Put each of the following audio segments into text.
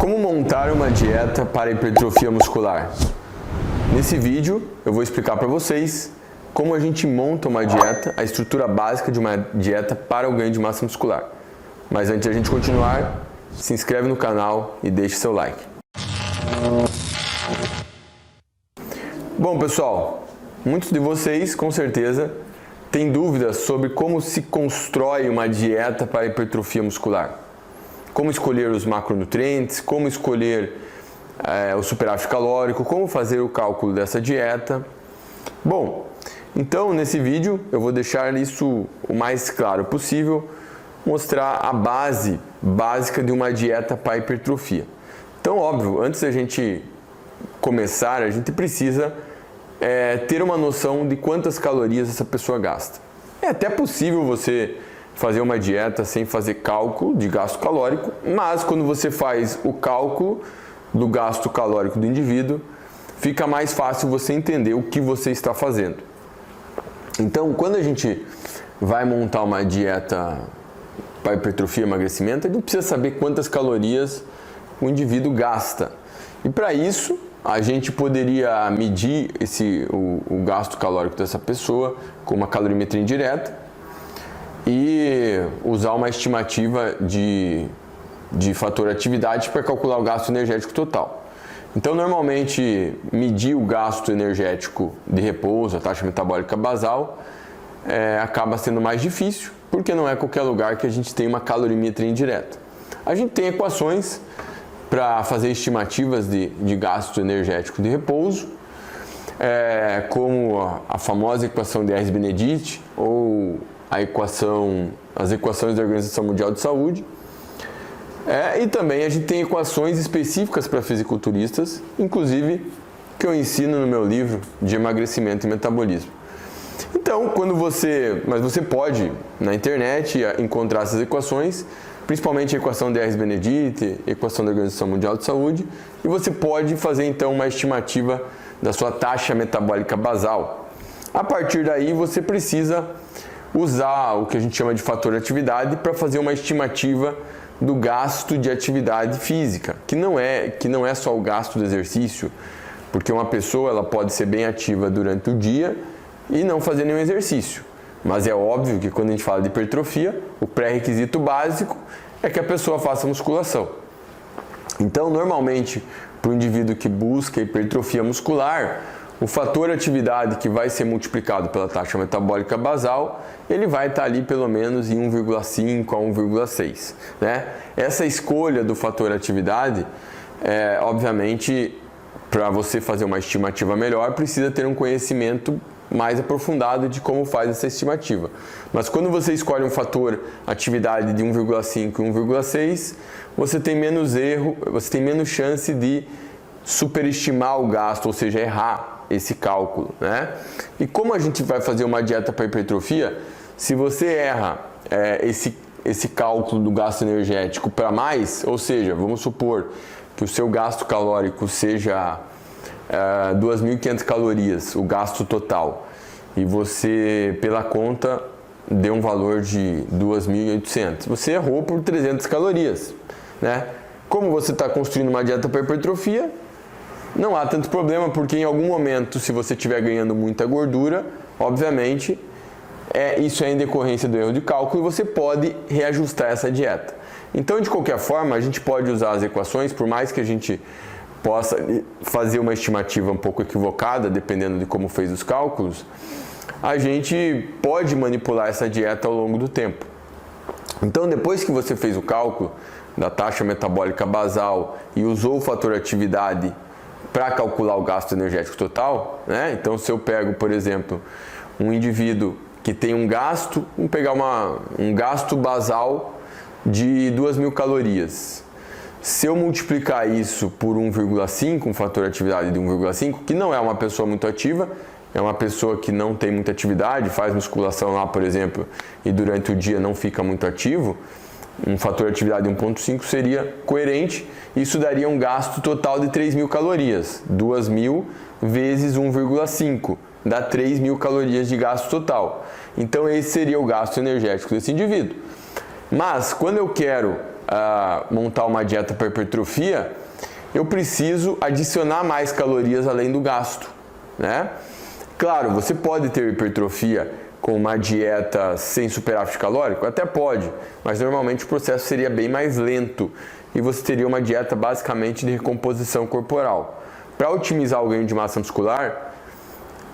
Como montar uma dieta para hipertrofia muscular? Nesse vídeo eu vou explicar para vocês como a gente monta uma dieta, a estrutura básica de uma dieta para o ganho de massa muscular. Mas antes de a gente continuar, se inscreve no canal e deixe seu like. Bom pessoal, muitos de vocês com certeza têm dúvidas sobre como se constrói uma dieta para hipertrofia muscular. Como escolher os macronutrientes, como escolher o superávit calórico, como fazer o cálculo dessa dieta. Bom, então nesse vídeo eu vou deixar isso o mais claro possível, mostrar a base básica de uma dieta para hipertrofia. Então, óbvio, antes da gente começar, a gente precisa ter uma noção de quantas calorias essa pessoa gasta. É até possível você fazer uma dieta sem fazer cálculo de gasto calórico, mas quando você faz o cálculo do gasto calórico do indivíduo, fica mais fácil você entender o que você está fazendo. Então, quando a gente vai montar uma dieta para hipertrofia e emagrecimento, a gente precisa saber quantas calorias o indivíduo gasta. E para isso, a gente poderia medir o gasto calórico dessa pessoa com uma calorimetria indireta e usar uma estimativa de fator atividade para calcular o gasto energético total. Então, normalmente, medir o gasto energético de repouso, a taxa metabólica basal, acaba sendo mais difícil, porque não é qualquer lugar que a gente tem uma calorimetria indireta. A gente tem equações para fazer estimativas de gasto energético de repouso, como a famosa equação de Ahrens-Benedict ou as equações da Organização Mundial de Saúde. E também a gente tem equações específicas para fisiculturistas, inclusive que eu ensino no meu livro de emagrecimento e metabolismo. Então, mas você pode na internet encontrar essas equações, principalmente a equação de Ahrens-Benedict, a equação da Organização Mundial de Saúde, e você pode fazer então uma estimativa da sua taxa metabólica basal. A partir daí você precisa usar o que a gente chama de fator atividade para fazer uma estimativa do gasto de atividade física, que não é só o gasto do exercício, porque uma pessoa ela pode ser bem ativa durante o dia e não fazer nenhum exercício. Mas é óbvio que quando a gente fala de hipertrofia, o pré-requisito básico é que a pessoa faça musculação. Então, normalmente, para o indivíduo que busca hipertrofia muscular, o fator atividade que vai ser multiplicado pela taxa metabólica basal, ele vai estar ali pelo menos em 1,5 a 1,6. Né? Essa escolha do fator atividade, obviamente, para você fazer uma estimativa melhor, precisa ter um conhecimento mais aprofundado de como faz essa estimativa. Mas quando você escolhe um fator atividade de 1,5 e 1,6, você tem menos erro, você tem menos chance de superestimar o gasto, ou seja, errar esse cálculo, né? E como a gente vai fazer uma dieta para hipertrofia, se você erra esse cálculo do gasto energético para mais, ou seja, vamos supor que o seu gasto calórico seja 2.500 calorias, o gasto total, e você, pela conta, deu um valor de 2.800, você errou por 300 calorias, né? Como você está construindo uma dieta para hipertrofia, não há tanto problema, porque em algum momento, se você estiver ganhando muita gordura, obviamente, isso é em decorrência do erro de cálculo e você pode reajustar essa dieta. Então, de qualquer forma, a gente pode usar as equações, por mais que a gente possa fazer uma estimativa um pouco equivocada, dependendo de como fez os cálculos, a gente pode manipular essa dieta ao longo do tempo. Então, depois que você fez o cálculo da taxa metabólica basal e usou o fator atividade para calcular o gasto energético total, né? Então, se eu pego, por exemplo, um indivíduo que tem um gasto, vamos pegar um gasto basal de 2.000 calorias. Se eu multiplicar isso por 1,5, um fator de atividade de 1,5, que não é uma pessoa muito ativa, é uma pessoa que não tem muita atividade, faz musculação lá, por exemplo, e durante o dia não fica muito ativo, um fator de atividade de 1,5 seria coerente. Isso daria um gasto total de 3.000 calorias. 2.000 vezes 1,5 dá 3.000 calorias de gasto total. Então esse seria o gasto energético desse indivíduo. Mas quando eu quero montar uma dieta para hipertrofia, eu preciso adicionar mais calorias além do gasto, né? Claro, você pode ter hipertrofia com uma dieta sem superávit calórico? Até pode, mas normalmente o processo seria bem mais lento e você teria uma dieta basicamente de recomposição corporal. Para otimizar o ganho de massa muscular,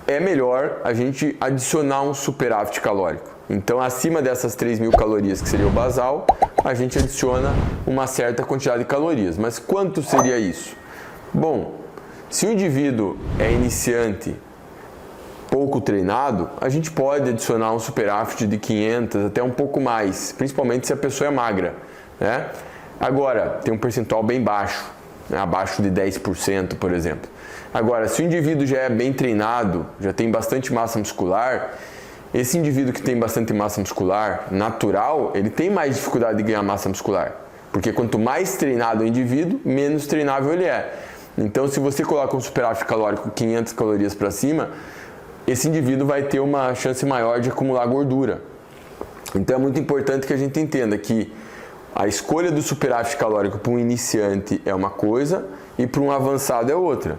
é melhor a gente adicionar um superávit calórico. Então, acima dessas 3.000 calorias, que seria o basal, a gente adiciona uma certa quantidade de calorias. Mas quanto seria isso? Bom, se o indivíduo é iniciante, pouco treinado, a gente pode adicionar um superávit de 500 até um pouco mais, principalmente se a pessoa é magra, né? Agora, tem um percentual bem baixo, né? Abaixo de 10%, por exemplo. Agora, se o indivíduo já é bem treinado, já tem bastante massa muscular, esse indivíduo que tem bastante massa muscular natural, ele tem mais dificuldade de ganhar massa muscular, porque quanto mais treinado o indivíduo, menos treinável ele é. Então, se você coloca um superávit calórico 500 calorias para cima, esse indivíduo vai ter uma chance maior de acumular gordura. Então, é muito importante que a gente entenda que a escolha do superávit calórico para um iniciante é uma coisa e para um avançado é outra,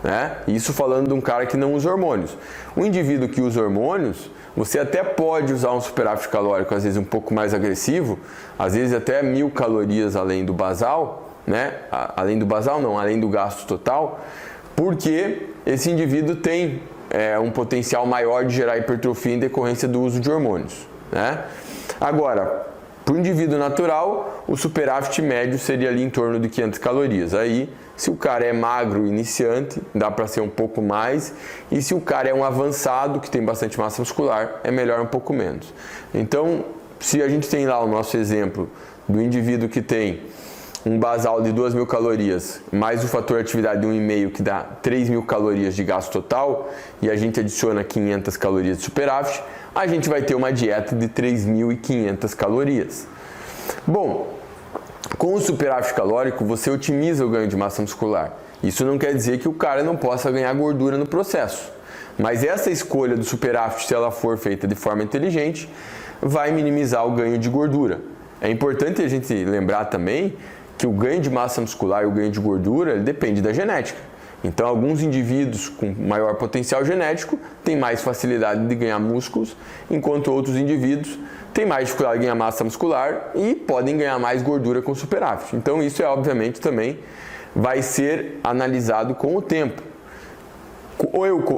né? Isso falando de um cara que não usa hormônios. O indivíduo que usa hormônios, você até pode usar um superávit calórico às vezes um pouco mais agressivo, às vezes até 1.000 calorias além do basal, né? Além do basal não, além do gasto total, porque esse indivíduo tem um potencial maior de gerar hipertrofia em decorrência do uso de hormônios, né? Agora, para o indivíduo natural, o superávit médio seria ali em torno de 500 calorias. Aí, se o cara é magro, iniciante, dá para ser um pouco mais. E se o cara é um avançado, que tem bastante massa muscular, é melhor um pouco menos. Então, se a gente tem lá o nosso exemplo do indivíduo que tem um basal de 2.000 calorias, mais o fator atividade de 1,5, que dá 3.000 calorias de gasto total, e a gente adiciona 500 calorias de superávit, a gente vai ter uma dieta de 3.500 calorias. Bom, com o superávit calórico, você otimiza o ganho de massa muscular. Isso não quer dizer que o cara não possa ganhar gordura no processo. Mas essa escolha do superávit, se ela for feita de forma inteligente, vai minimizar o ganho de gordura. É importante a gente lembrar também que o ganho de massa muscular e o ganho de gordura ele depende da genética. Então, alguns indivíduos com maior potencial genético têm mais facilidade de ganhar músculos, enquanto outros indivíduos têm mais dificuldade de ganhar massa muscular e podem ganhar mais gordura com superávit. Então, isso obviamente também vai ser analisado com o tempo.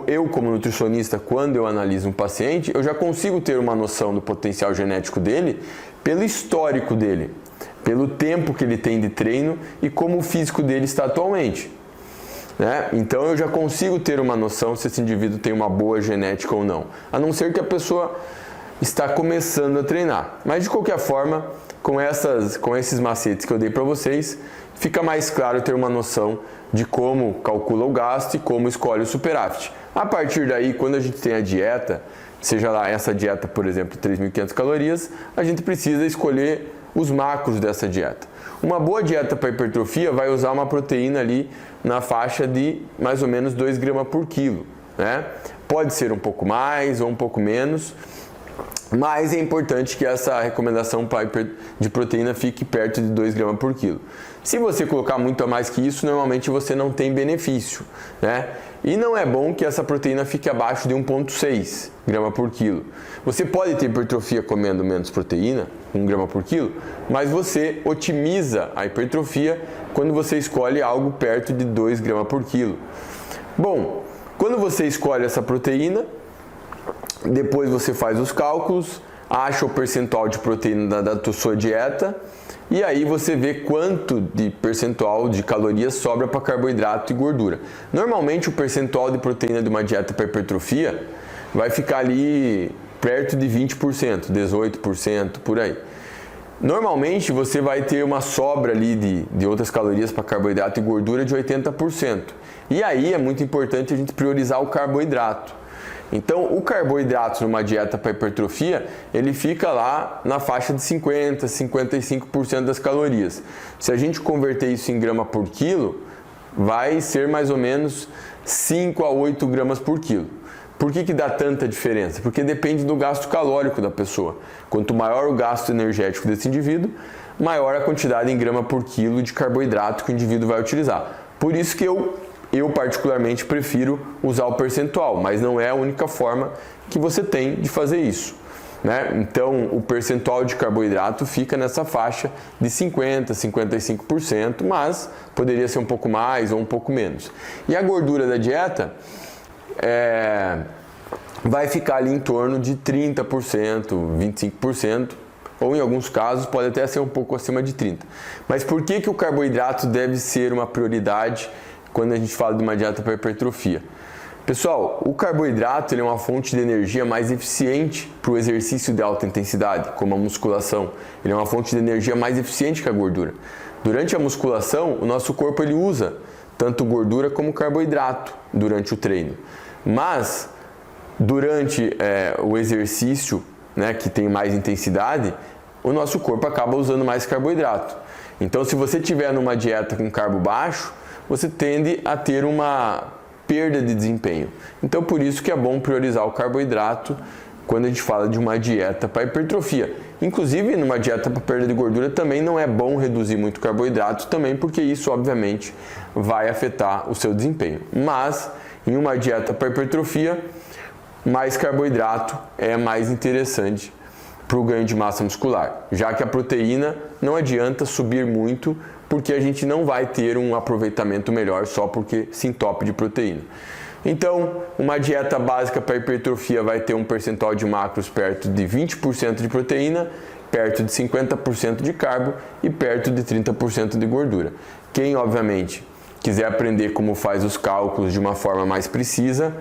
Eu como nutricionista, quando eu analiso um paciente, eu já consigo ter uma noção do potencial genético dele pelo histórico dele, pelo tempo que ele tem de treino e como o físico dele está atualmente, né? Então eu já consigo ter uma noção se esse indivíduo tem uma boa genética ou não, a não ser que a pessoa está começando a treinar. Mas de qualquer forma, com esses macetes que eu dei para vocês, fica mais claro ter uma noção de como calcula o gasto e como escolhe o superávit. A partir daí, quando a gente tem a dieta, seja lá essa dieta, por exemplo, 3.500 calorias, a gente precisa escolher os macros dessa dieta. Uma boa dieta para hipertrofia vai usar uma proteína ali na faixa de mais ou menos 2 gramas por quilo, né? Pode ser um pouco mais ou um pouco menos, mas é importante que essa recomendação de proteína fique perto de 2 gramas por quilo. Se você colocar muito a mais que isso, normalmente você não tem benefício, né? E não é bom que essa proteína fique abaixo de 1,6 grama por quilo. Você pode ter hipertrofia comendo menos proteína, 1 grama por quilo, mas você otimiza a hipertrofia quando você escolhe algo perto de 2 gramas por quilo. Bom, quando você escolhe essa proteína, depois você faz os cálculos, acha o percentual de proteína da sua dieta e aí você vê quanto de percentual de calorias sobra para carboidrato e gordura. Normalmente o percentual de proteína de uma dieta para hipertrofia vai ficar ali perto de 20%, 18%, por aí. Normalmente você vai ter uma sobra ali de outras calorias para carboidrato e gordura de 80%. E aí é muito importante a gente priorizar o carboidrato. Então, o carboidrato numa dieta para hipertrofia, ele fica lá na faixa de 50%, 55% das calorias. Se a gente converter isso em grama por quilo, vai ser mais ou menos 5 a 8 gramas por quilo. Por que dá tanta diferença? Porque depende do gasto calórico da pessoa. Quanto maior o gasto energético desse indivíduo, maior a quantidade em grama por quilo de carboidrato que o indivíduo vai utilizar. Por isso que eu particularmente prefiro usar o percentual, mas não é a única forma que você tem de fazer isso, né? Então, o percentual de carboidrato fica nessa faixa de 50%, 55%, mas poderia ser um pouco mais ou um pouco menos. E a gordura da dieta vai ficar ali em torno de 30%, 25%, ou em alguns casos pode até ser um pouco acima de 30%. Mas por que o carboidrato deve ser uma prioridade quando a gente fala de uma dieta para hipertrofia? Pessoal, o carboidrato ele é uma fonte de energia mais eficiente para o exercício de alta intensidade, como a musculação. Ele é uma fonte de energia mais eficiente que a gordura. Durante a musculação, o nosso corpo ele usa tanto gordura como carboidrato durante o treino. Mas, durante o exercício, né, que tem mais intensidade, o nosso corpo acaba usando mais carboidrato. Então, se você estiver numa dieta com carbo baixo, você tende a ter uma perda de desempenho. Então, por isso que é bom priorizar o carboidrato quando a gente fala de uma dieta para hipertrofia. Inclusive, numa dieta para perda de gordura também não é bom reduzir muito carboidrato também, porque isso, obviamente, vai afetar o seu desempenho. Mas, em uma dieta para hipertrofia, mais carboidrato é mais interessante para o ganho de massa muscular, já que a proteína não adianta subir muito, porque a gente não vai ter um aproveitamento melhor só porque se entope de proteína. Então, uma dieta básica para hipertrofia vai ter um percentual de macros perto de 20% de proteína, perto de 50% de carbo e perto de 30% de gordura. Quem, obviamente, quiser aprender como faz os cálculos de uma forma mais precisa,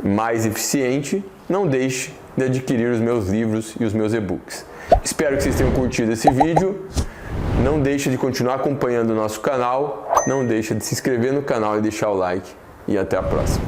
mais eficiente, não deixe de adquirir os meus livros e os meus e-books. Espero que vocês tenham curtido esse vídeo. Não deixe de continuar acompanhando o nosso canal, não deixe de se inscrever no canal e deixar o like. E até a próxima.